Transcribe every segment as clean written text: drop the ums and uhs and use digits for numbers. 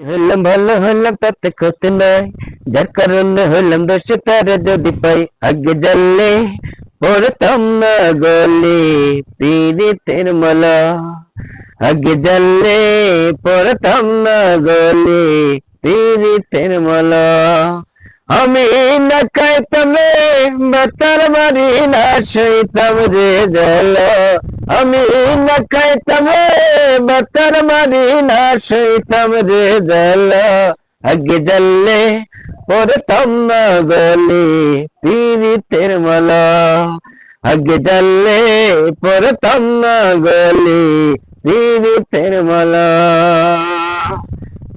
হইলাম ভালো হইলাম তাতে ক্ষতি নাই, যার কারণে হইলাম দোষে তারে যদি পাই, আগে জানলে পড়তাম না গলে পীড়িতের মালা। আগে জানলে পড়তাম না গলে পীড়িতের মালা। আমি না খাইতাম রে বাতার বাড়ি, না সইতাম রে জ্বালা। আমি না খাইতাম রে বাতার বাড়ি, না সইতাম রে জ্বালা। আগে জানলে পড়তাম না গলে পীড়িতের মালা। আগে জানলে পড়তাম না গলে পীড়িতের মালা।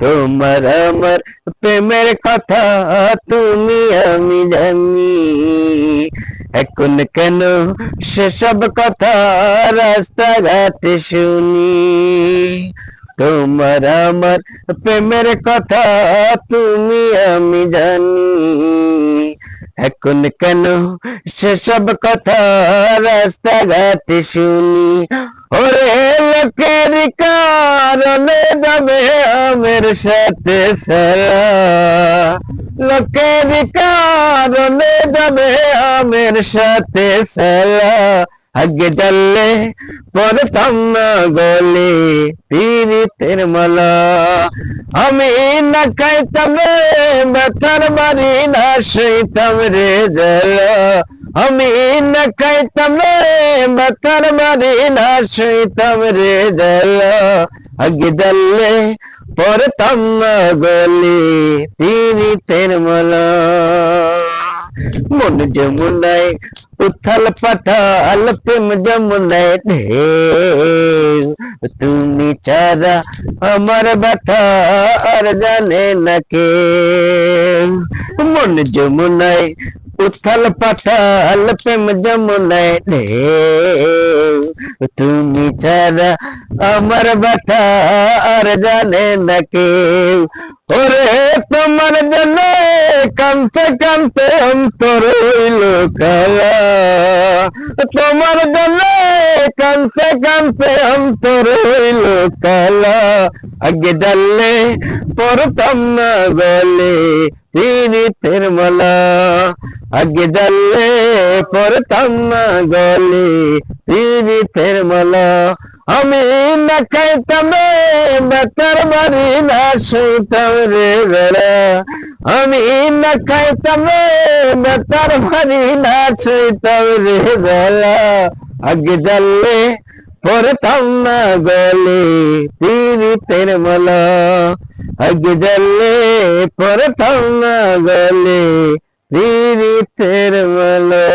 তোমার আমার প্রেমের কথা তুমি আমি জানি, এখন কেন সেসব কথা রাস্তাঘাটে শুনি। তোমার আমার প্রেমের কথা তুমি আমি জানি, এখন কেন সেসব কথা রাস্তাঘাটে শুনি। ওরে লোকের কারণে যাবে আমের সাথে সারা, লোকের কারণে যাবে আমের সাথে সারা। আগে জানলে পড়তাম না গলে পীড়িতের মালা। আমি না খাইতাম রে ব্যথার বাড়ি, না সইতাম রে জ্বালা। আমি না খাইতাম রে ব্যথার বাড়ি, না সইতাম রে জ্বালা। আগে জানলে পড়তাম না গলে পীড়িতের মালা। মন যমুনায় উথাল পাথাল, প্রেম যমুনায় ঢেউ। তুমি ছাড়া আমার ব্যথা আর জানে না কেউ। মন যমুনায় উথাল পাথাল, প্রেম যমুনায় ঢেউ। তুমি ছাড়া আমার ব্যথা আর জানে না কেউ। ওরে তোমার জন্য কানতে কানতে অন্তর হইল কালা। তোমার জন্য কানতে কানতে অন্তর হইল কালা। আগে জানলে পড়তাম না গলে পীড়িতের মালা। আগে জানলে পড়তাম না গলে পীড়িতের মালা। আমি না খাইতাম রে ব্যথার বাড়ি, না সইতাম রে জ্বালা। আমি না খাইতাম রে ব্যথার বাড়ি, না সইতাম রে জ্বালা। আগে জানলে পড়তাম না গলে পীড়িতের মালা। আগে জানলে পড়তাম না গলে পীড়িতের মালা।